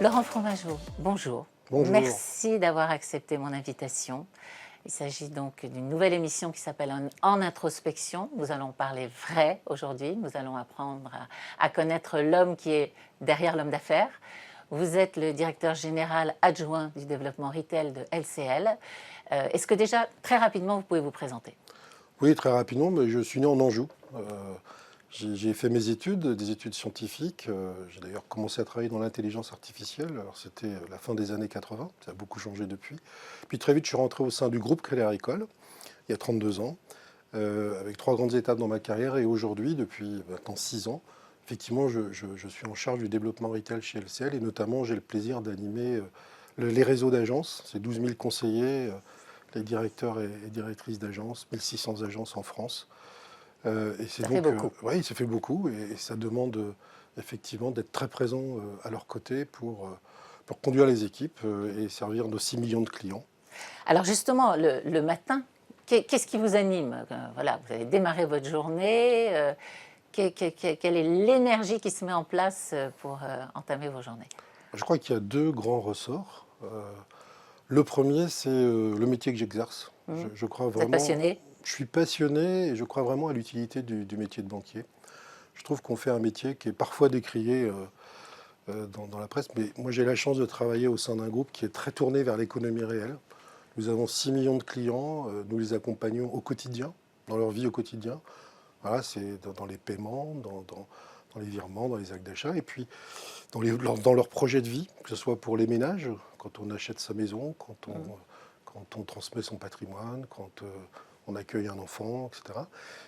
Laurent Fromageau, bonjour. Bonjour. Merci d'avoir accepté mon invitation. Il s'agit donc d'une nouvelle émission qui s'appelle En introspection. Nous allons parler vrai aujourd'hui. Nous allons apprendre à connaître l'homme qui est derrière l'homme d'affaires. Vous êtes le directeur général adjoint du développement retail de LCL. Est-ce que déjà, très rapidement, vous pouvez vous présenter? Oui, très rapidement, mais je suis né en Anjou. J'ai fait mes études, des études scientifiques. J'ai d'ailleurs commencé à travailler dans l'intelligence artificielle. Alors c'était la fin des années 80, ça a beaucoup changé depuis. Puis très vite, je suis rentré au sein du groupe Crédit Agricole, il y a 32 ans, avec 3 grandes étapes dans ma carrière. Et aujourd'hui, depuis maintenant 6 ans, effectivement, je suis en charge du développement retail chez LCL. Et notamment, j'ai le plaisir d'animer les réseaux d'agences. C'est 12 000 conseillers, les directeurs et directrices d'agences, 1600 agences en France. Et c'est Ça donc, fait beaucoup. oui, ça fait beaucoup et ça demande effectivement d'être très présent à leur côté pour conduire les équipes et servir nos 6 millions de clients. Alors justement, le matin, qu'est-ce qui vous anime? Voilà, vous avez démarré votre journée. Quelle est l'énergie qui se met en place pour entamer vos journées? Je crois qu'il y a 2 grands ressorts. Le premier, c'est le métier que j'exerce. Je crois Vous êtes vraiment, passionné? je suis passionné et je crois vraiment à l'utilité du métier de banquier. Je trouve qu'on fait un métier qui est parfois décrié dans la presse, mais moi j'ai la chance de travailler au sein d'un groupe qui est très tourné vers l'économie réelle. Nous avons 6 millions de clients, nous les accompagnons au quotidien, dans leur vie au quotidien. Voilà, c'est dans les paiements, dans les virements, dans les actes d'achat, et puis dans leurs projets de vie, que ce soit pour les ménages, quand on achète sa maison, quand on transmet son patrimoine, quand on accueille un enfant, etc.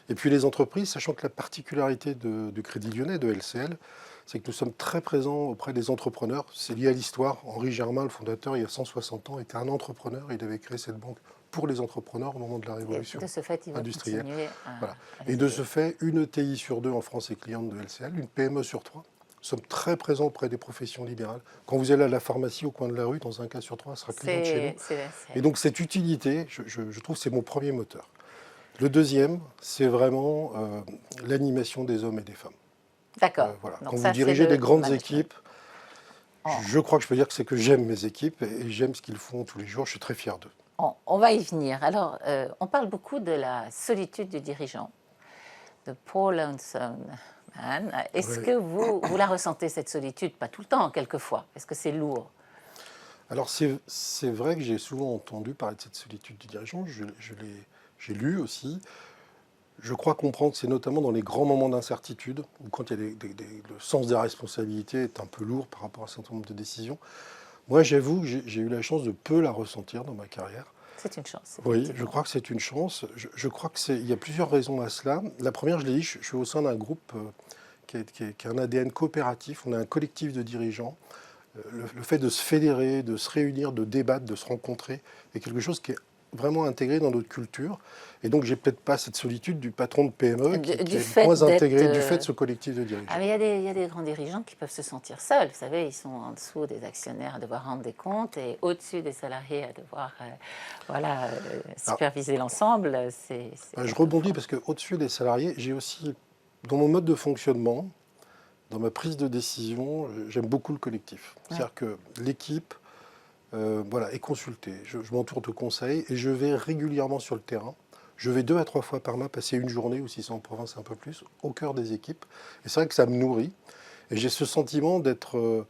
Et puis les entreprises, sachant que la particularité du Crédit Lyonnais, de LCL, c'est que nous sommes très présents auprès des entrepreneurs. C'est lié à l'histoire. Henri Germain, le fondateur, il y a 160 ans, était un entrepreneur. Il avait créé cette banque pour les entrepreneurs au moment de la révolution De ce fait, il va industrielle. continuer Voilà. à Et de essayer. ce fait, une ETI sur 2 en France est cliente de LCL, une PME sur 3. Nous sommes très présents auprès des professions libérales. Quand vous allez à la pharmacie au coin de la rue, dans un cas sur 3, elle sera cliente chez nous. Et donc cette utilité, je trouve, c'est mon premier moteur. Le deuxième, c'est vraiment l'animation des hommes et des femmes. D'accord. Voilà. Donc Quand ça, vous c'est dirigez le des grandes management. équipes, On, je crois que je peux dire que c'est que j'aime mes équipes et j'aime ce qu'ils font tous les jours. Je suis très fier d'eux. on va y venir. Alors, on parle beaucoup de la solitude du dirigeant, de Paul Lonesome Man. Est-ce Ouais. que vous la ressentez, cette solitude? Pas tout le temps, quelquefois. Est-ce que c'est lourd? Alors c'est vrai que j'ai souvent entendu parler de cette solitude du dirigeant. J'ai lu aussi. Je crois comprendre que c'est notamment dans les grands moments d'incertitude, ou quand il y a le sens des responsabilités est un peu lourd par rapport à un certain nombre de décisions. Moi, j'avoue que j'ai eu la chance de peu la ressentir dans ma carrière. C'est une chance, Oui, je effectivement. crois que c'est une chance. Je crois il y a plusieurs raisons à cela. La première, je l'ai dit, je suis au sein d'un groupe qui a un ADN coopératif. On a un collectif de dirigeants. Le fait de se fédérer, de se réunir, de débattre, de se rencontrer, est quelque chose qui est vraiment intégré dans notre culture. Et donc, j'ai peut-être pas cette solitude du patron de PME qui Du est fait moins d'être... intégré du fait de ce collectif de dirigeants. Ah, mais il y a des grands dirigeants qui peuvent se sentir seuls. Vous savez, ils sont en dessous des actionnaires à devoir rendre des comptes et au-dessus des salariés à devoir Alors, superviser l'ensemble. C'est je rebondis quelquefois. parce qu'au-dessus des salariés, j'ai aussi, dans mon mode de fonctionnement, dans ma prise de décision, j'aime beaucoup le collectif. Ouais. C'est-à-dire que l'équipe voilà, est consultée. Je m'entoure de conseils et je vais régulièrement sur le terrain. Je vais 2 à 3 fois par mois passer une journée, ou si c'est en province un peu plus, au cœur des équipes. Et c'est vrai que ça me nourrit. Et j'ai ce sentiment d'être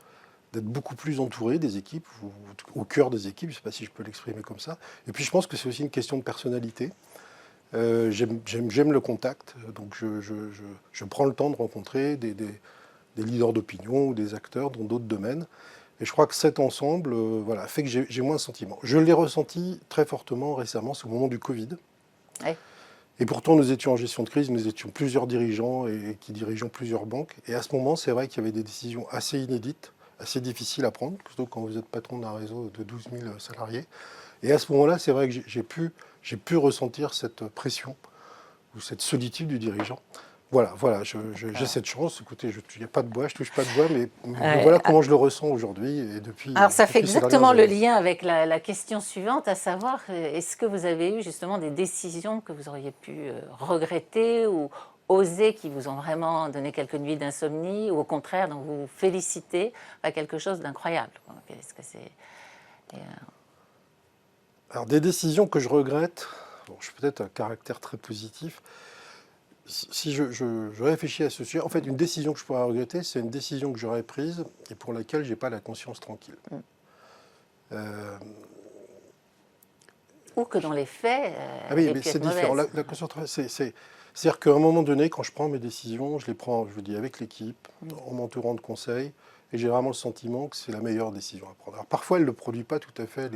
beaucoup plus entouré des équipes, ou au cœur des équipes, je ne sais pas si je peux l'exprimer comme ça. Et puis je pense que c'est aussi une question de personnalité. J'aime le contact, donc je prends le temps de rencontrer des leaders d'opinion ou des acteurs dans d'autres domaines. Et je crois que cet ensemble voilà, fait que j'ai moins de sentiments. Je l'ai ressenti très fortement récemment, c'est au moment du Covid. Ouais. Et pourtant, nous étions en gestion de crise, nous étions plusieurs dirigeants et qui dirigeons plusieurs banques. Et à ce moment, c'est vrai qu'il y avait des décisions assez inédites, assez difficiles à prendre, surtout quand vous êtes patron d'un réseau de 12 000 salariés. Et à ce moment-là, c'est vrai que j'ai pu ressentir cette pression ou cette solitude du dirigeant. Voilà, j'ai cette chance. Écoutez, il n'y a pas de bois, je touche pas de bois, mais voilà comment je le ressens aujourd'hui et Alors, ça fait depuis ces exactement dernières le années. lien avec la question suivante, à savoir, est-ce que vous avez eu justement des décisions que vous auriez pu regretter ou osés qui vous ont vraiment donné quelques nuits d'insomnie, ou au contraire, dont vous vous félicitez, quelque chose d'incroyable, quoi. Qu'est-ce que c'est? Alors, des décisions que je regrette, bon, je suis peut-être un caractère très positif. Si je réfléchis à ce sujet, en fait, une décision que je pourrais regretter, c'est une décision que j'aurais prise et pour laquelle je n'ai pas la conscience tranquille. Euh, Ou que dans les faits, ah oui, elle ait mais pu c'est être différent. mauvaise. La concentration, c'est-à-dire qu'à un moment donné, quand je prends mes décisions, je les prends, je vous dis, avec l'équipe, en m'entourant de conseils, et j'ai vraiment le sentiment que c'est la meilleure décision à prendre. Alors parfois, elle ne produit pas tout à fait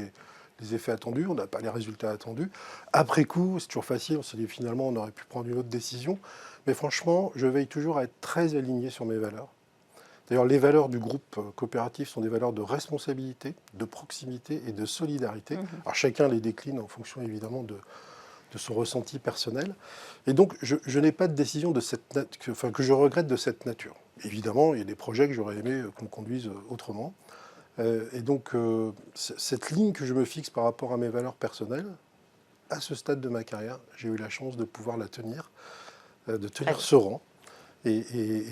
les effets attendus, on n'a pas les résultats attendus. Après coup, c'est toujours facile, on se dit finalement, on aurait pu prendre une autre décision. Mais franchement, je veille toujours à être très aligné sur mes valeurs. D'ailleurs, les valeurs du groupe coopératif sont des valeurs de responsabilité, de proximité et de solidarité. Alors chacun les décline en fonction évidemment de son ressenti personnel. Et donc, je n'ai pas de décision de que je regrette de cette nature. Évidemment, il y a des projets que j'aurais aimé qu'on conduise autrement. Et donc, cette ligne que je me fixe par rapport à mes valeurs personnelles, à ce stade de ma carrière, j'ai eu la chance de pouvoir la tenir, de tenir ce rang. Et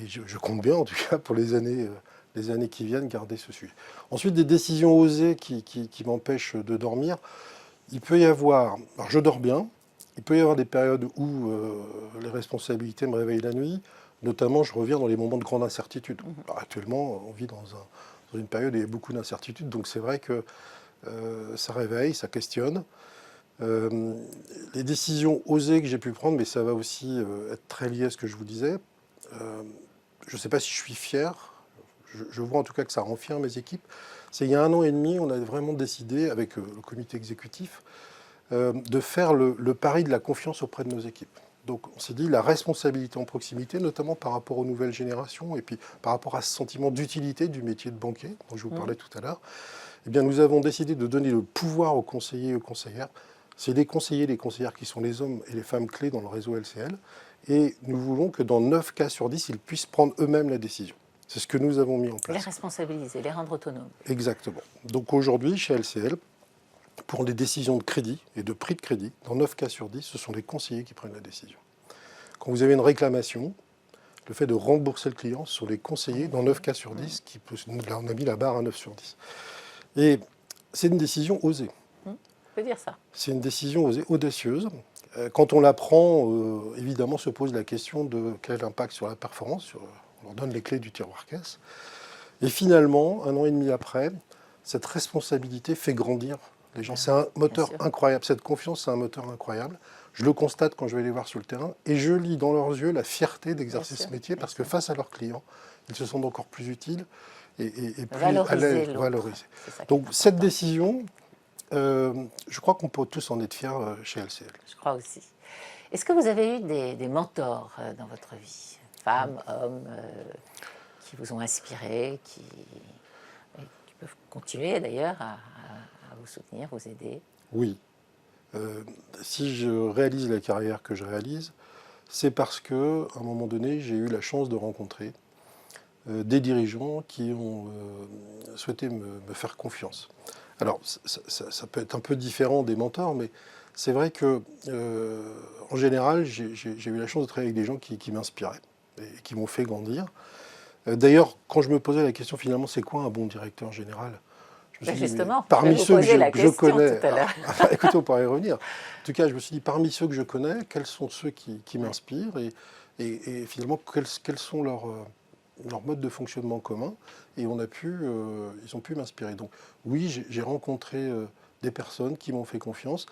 je compte bien, en tout cas, pour les années qui viennent, garder ce sujet. Ensuite, des décisions osées qui m'empêchent de dormir. Il peut y avoir... Alors, je dors bien. Il peut y avoir des périodes où les responsabilités me réveillent la nuit. Notamment, je reviens dans les moments de grande incertitude. Alors, actuellement, on vit dans une période où il y a beaucoup d'incertitudes. Donc, c'est vrai que ça réveille, ça questionne. Les décisions osées que j'ai pu prendre, mais ça va aussi être très lié à ce que je vous disais. Je ne sais pas si je suis fier. Je vois en tout cas que ça rend fier mes équipes. C'est il y a 1 an et demi, on a vraiment décidé, avec le comité exécutif, de faire le pari de la confiance auprès de nos équipes. Donc on s'est dit la responsabilité en proximité, notamment par rapport aux nouvelles générations et puis par rapport à ce sentiment d'utilité du métier de banquier dont je vous parlais tout à l'heure, eh bien, nous avons décidé de donner le pouvoir aux conseillers et aux conseillères. C'est les conseillers et les conseillères qui sont les hommes et les femmes clés dans le réseau LCL. Et nous voulons que dans 9 cas sur 10, ils puissent prendre eux-mêmes la décision. C'est ce que nous avons mis en place. Les responsabiliser, les rendre autonomes. Exactement. Donc aujourd'hui, chez LCL, pour les décisions de crédit et de prix de crédit, dans 9 cas sur 10, ce sont les conseillers qui prennent la décision. Quand vous avez une réclamation, le fait de rembourser le client, ce sont les conseillers, dans 9 cas sur 10, on a mis la barre à 9 sur 10. Et c'est une décision osée. On peut dire ça. C'est une décision osée, audacieuse. Quand on la prend, évidemment, se pose la question de quel impact sur la performance. On leur donne les clés du tiroir caisse. Et finalement, 1 an et demi après, cette responsabilité fait grandir les gens. C'est un moteur incroyable. Cette confiance, c'est un moteur incroyable. Je le constate quand je vais les voir sur le terrain et je lis dans leurs yeux la fierté d'exercer ce métier parce que face à leurs clients, ils se sentent encore plus utiles et plus à l'aise, valorisés. Donc cette décision, je crois qu'on peut tous en être fiers chez LCL. Je crois aussi. Est-ce que vous avez eu des mentors dans votre vie, femmes, hommes, qui vous ont inspiré, qui peuvent continuer d'ailleurs à vous soutenir, vous aider? Oui. Si je réalise la carrière que je réalise, c'est parce qu'à un moment donné, j'ai eu la chance de rencontrer des dirigeants qui ont souhaité me faire confiance. Alors, ça peut être un peu différent des mentors, mais c'est vrai que, en général, j'ai eu la chance de travailler avec des gens qui m'inspiraient et qui m'ont fait grandir. D'ailleurs, quand je me posais la question, finalement, c'est quoi un bon directeur général? Je me suis dit, justement, parmi ceux que je connais, tout à l'heure. Écoutez, on pourra y revenir. En tout cas, je me suis dit, parmi ceux que je connais, quels sont ceux qui m'inspirent et finalement, quels sont leurs modes de fonctionnement commun. Et ils ont pu m'inspirer. Donc oui, j'ai rencontré des personnes qui m'ont fait confiance.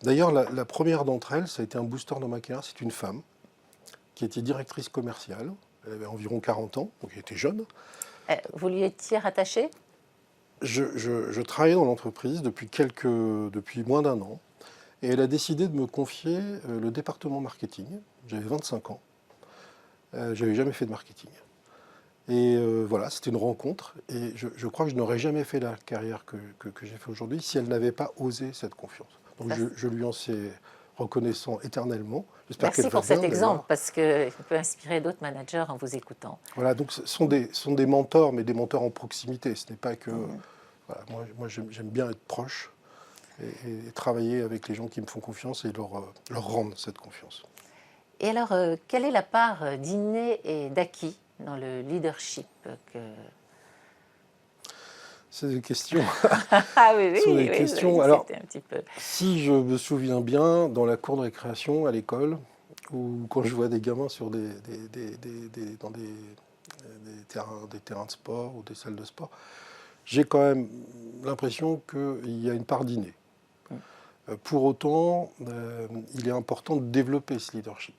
D'ailleurs, la première d'entre elles, ça a été un booster dans ma carrière. C'est une femme qui était directrice commerciale. Elle avait environ 40 ans, donc elle était jeune. Vous lui étiez rattaché? Je travaillais dans l'entreprise depuis moins d'1 an. Et elle a décidé de me confier le département marketing. J'avais 25 ans. Je n'avais jamais fait de marketing. Et voilà, c'était une rencontre. Et je crois que je n'aurais jamais fait la carrière que j'ai fait aujourd'hui si elle n'avait pas osé cette confiance. Donc je lui en suis reconnaissant éternellement. Merci pour cet exemple, parce qu'il peut inspirer d'autres managers en vous écoutant. Voilà, donc ce sont des mentors, mais des mentors en proximité. Ce n'est pas que... Voilà, moi j'aime bien être proche et travailler avec les gens qui me font confiance et leur rendre cette confiance. Et alors, quelle est la part d'inné et d'acquis dans le leadership que... C'est des questions. Ah oui, oui, Ce sont des oui, questions. oui, Alors, c'était un petit peu... si je me souviens bien, dans la cour de récréation à l'école, ou quand je vois des gamins sur dans des terrains de sport ou des salles de sport, j'ai quand même l'impression qu'il y a une part d'inné. Pour autant, il est important de développer ce leadership.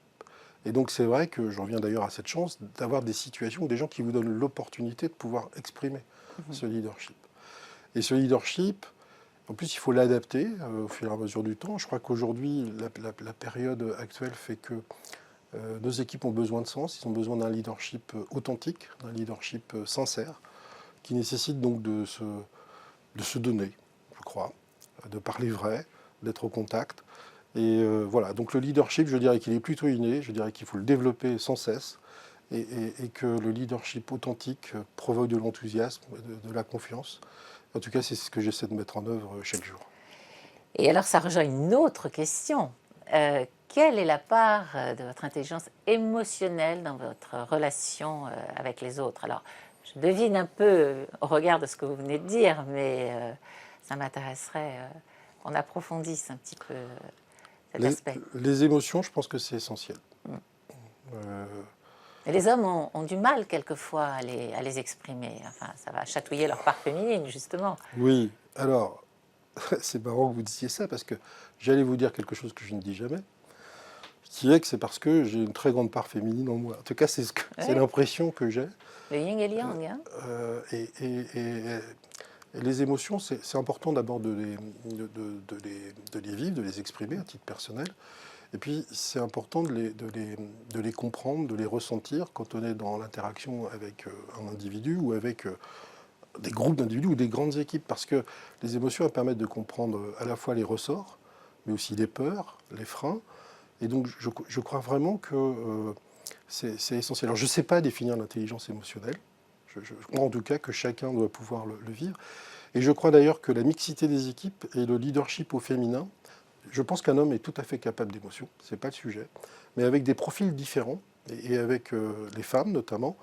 Et donc c'est vrai que j'en viens d'ailleurs à cette chance d'avoir des situations, des gens qui vous donnent l'opportunité de pouvoir exprimer ce leadership. Et ce leadership, en plus il faut l'adapter au fur et à mesure du temps. Je crois qu'aujourd'hui, la période actuelle fait que nos équipes ont besoin de sens, ils ont besoin d'un leadership authentique, d'un leadership sincère, qui nécessite donc de se donner, je crois, de parler vrai, d'être au contact. Et voilà, donc le leadership, je dirais qu'il est plutôt inné, je dirais qu'il faut le développer sans cesse, et que le leadership authentique provoque de l'enthousiasme, de la confiance. En tout cas, c'est ce que j'essaie de mettre en œuvre chaque jour. Et alors, ça rejoint une autre question. Quelle est la part de votre intelligence émotionnelle dans votre relation avec les autres? Alors, je devine un peu au regard de ce que vous venez de dire, mais ça m'intéresserait qu'on approfondisse un petit peu cet aspect. Les émotions, je pense que c'est essentiel. Et les hommes ont du mal quelquefois à les exprimer. Enfin, ça va chatouiller leur part féminine, justement. Oui, alors, c'est marrant que vous disiez ça, parce que j'allais vous dire quelque chose que je ne dis jamais, qui est que c'est parce que j'ai une très grande part féminine en moi. En tout cas, c'est Ouais. l'impression que j'ai. Le yin et le yang. Hein. Et les émotions, c'est important d'abord de les vivre, de les exprimer à titre personnel. Et puis, c'est important de les comprendre, de les ressentir quand on est dans l'interaction avec un individu ou avec des groupes d'individus ou des grandes équipes. Parce que les émotions, elles permettent de comprendre à la fois les ressorts, mais aussi les peurs, les freins. Et donc, je crois vraiment que c'est essentiel. Alors, je ne sais pas définir l'intelligence émotionnelle. Je crois en tout cas que chacun doit pouvoir le vivre. Et je crois d'ailleurs que la mixité des équipes et le leadership au féminin, je pense qu'un homme est tout à fait capable d'émotion, ce n'est pas le sujet, mais avec des profils différents, et avec les femmes notamment,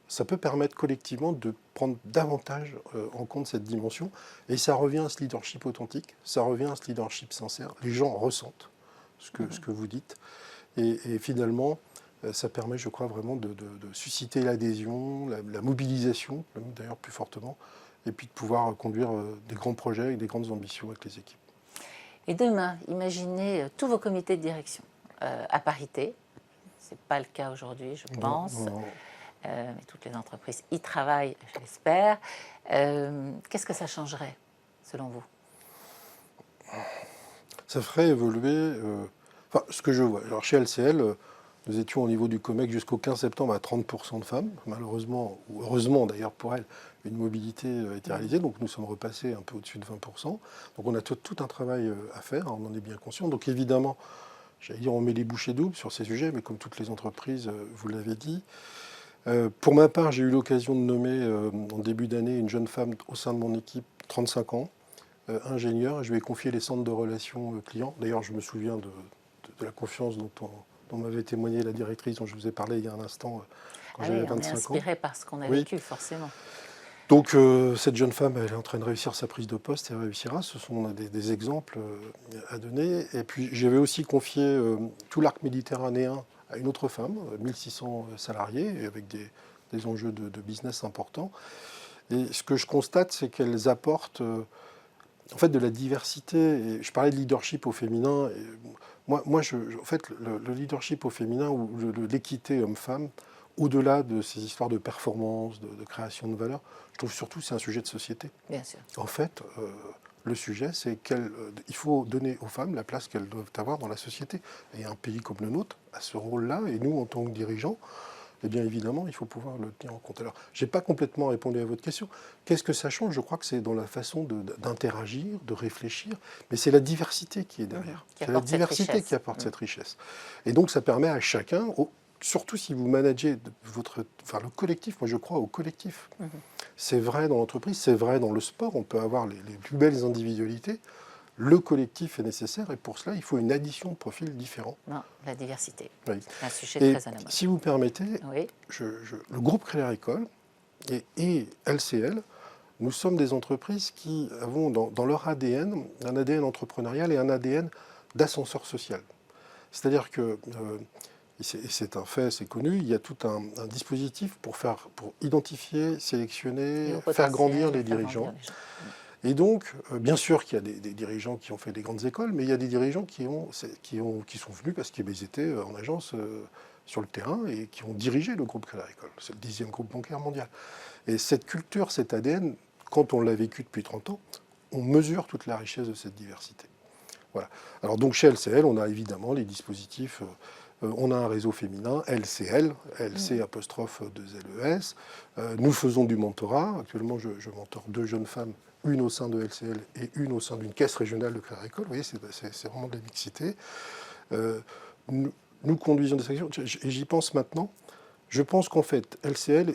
ça peut permettre collectivement de prendre davantage en compte cette dimension. Et ça revient à ce leadership authentique, ça revient à ce leadership sincère. Les gens ressentent ce que vous dites. Et finalement, ça permet, je crois, vraiment de susciter l'adhésion, la mobilisation, d'ailleurs plus fortement, et puis de pouvoir conduire des grands projets avec des grandes ambitions avec les équipes. Et demain, imaginez tous vos comités de direction à parité. Ce n'est pas le cas aujourd'hui, je pense. Non. Mais toutes les entreprises y travaillent, je l'espère. Qu'est-ce que ça changerait, selon vous? Ça ferait évoluer ce que je vois. Alors chez LCL, nous étions au niveau du COMEX jusqu'au 15 septembre à 30% de femmes. Malheureusement, ou heureusement d'ailleurs pour elles, une mobilité a été réalisée. Donc nous sommes repassés un peu au-dessus de 20%. Donc on a tout un travail à faire, on en est bien conscient. Donc évidemment, j'allais dire on met les bouchées doubles sur ces sujets, mais comme toutes les entreprises, vous l'avez dit. Pour ma part, j'ai eu l'occasion de nommer en début d'année une jeune femme au sein de mon équipe, 35 ans, ingénieur. Je lui ai confié les centres de relations clients. D'ailleurs, je me souviens de la confiance dont m'avait témoigné la directrice dont je vous ai parlé il y a un instant quand j'avais 25 ans. On est inspiré par ce qu'on a Oui. vécu, forcément. Donc cette jeune femme, elle est en train de réussir sa prise de poste et elle réussira. Ce sont des exemples à donner. Et puis j'avais aussi confié tout l'arc méditerranéen à une autre femme, 1600 salariés, avec des enjeux de business importants. Et ce que je constate, c'est qu'elles apportent en fait de la diversité. Et je parlais de leadership au féminin. Et moi en fait, le leadership au féminin ou l'équité homme-femme, au-delà de ces histoires de performance, de création de valeur, je trouve surtout que c'est un sujet de société. Bien sûr. En fait, le sujet, c'est qu'il faut donner aux femmes la place qu'elles doivent avoir dans la société. Et un pays comme le nôtre a ce rôle-là, et nous, en tant que dirigeants, eh bien évidemment, il faut pouvoir le tenir en compte. Alors, je n'ai pas complètement répondu à votre question. Qu'est-ce que ça change? Je crois que c'est dans la façon d'interagir, de réfléchir, mais c'est la diversité qui est derrière. C'est la diversité qui apporte cette richesse. Et donc, ça permet à chacun, surtout si vous managez le collectif, moi je crois au collectif. C'est vrai dans l'entreprise, c'est vrai dans le sport, on peut avoir les plus belles individualités. le collectif est nécessaire et pour cela, il faut une addition de profils différents. Non, la diversité. Oui. C'est un sujet Et très à la mode. si vous permettez, Oui. le groupe Crédit Agricole et LCL, nous sommes des entreprises qui avons dans leur ADN un ADN entrepreneurial et un ADN d'ascenseur social. C'est-à-dire que, et c'est un fait, c'est connu, il y a tout un dispositif pour identifier, sélectionner, faire grandir les dirigeants. Et donc, bien sûr qu'il y a des dirigeants qui ont fait des grandes écoles, mais il y a des dirigeants qui sont venus parce qu'ils étaient en agence sur le terrain et qui ont dirigé le groupe Crédit Agricole. C'est le 10e groupe bancaire mondial. Et cette culture, cet ADN, quand on l'a vécu depuis 30 ans, on mesure toute la richesse de cette diversité. Voilà. Alors donc chez LCL, on a évidemment les dispositifs, on a un réseau féminin, LCL, LC apostrophe 2LES. Nous faisons du mentorat. Actuellement, je mentore 2 jeunes femmes, une au sein de LCL et une au sein d'une caisse régionale de Crédit Agricole. Vous voyez, c'est vraiment de la mixité. Nous conduisons des actions, et j'y pense maintenant. Je pense qu'en fait, LCL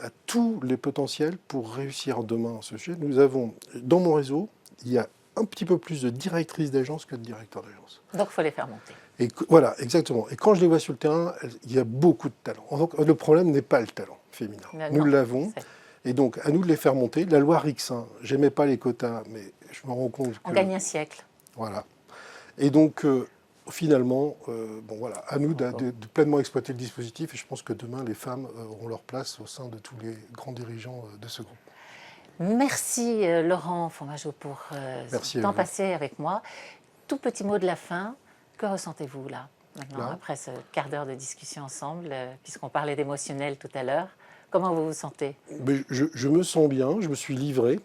a tous les potentiels pour réussir demain ce sujet. Nous avons, dans mon réseau, il y a un petit peu plus de directrices d'agence que de directeurs d'agence. Donc, il faut les faire monter. Et voilà, exactement. Et quand je les vois sur le terrain, il y a beaucoup de talent. Donc, le problème n'est pas le talent féminin. Nous l'avons. Et donc, à nous de les faire monter. La loi Rixin, j'aimais pas les quotas, mais je me rends compte que... On gagne un siècle. Voilà. Et donc... finalement, bon, voilà, à nous de pleinement exploiter le dispositif et je pense que demain, les femmes auront leur place au sein de tous les grands dirigeants de ce groupe. Merci Laurent Fromageau pour ce temps passé avec moi. Tout petit mot de la fin, que ressentez-vous là, maintenant, après ce quart d'heure de discussion ensemble, puisqu'on parlait d'émotionnel tout à l'heure? Comment vous vous sentez? Je me sens bien, je me suis livré.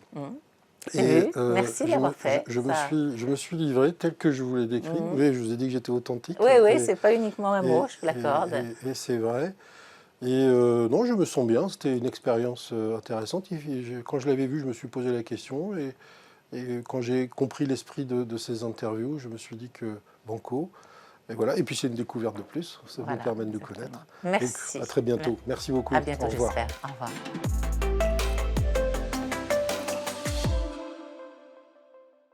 Merci d'avoir fait. Je me suis livré tel que je vous l'ai décrit. Oui, je vous ai dit que j'étais authentique. Oui, c'est pas uniquement un mot, je vous l'accorde. Et c'est vrai. Et non, je me sens bien. C'était une expérience intéressante. Quand je l'avais vu, je me suis posé la question. Et quand j'ai compris l'esprit de ces interviews, je me suis dit que banco. Et voilà. Et puis c'est une découverte de plus. Ça vous permet de nous connaître. Merci. Donc, à très bientôt. Merci beaucoup. À bientôt, j'espère. Au revoir.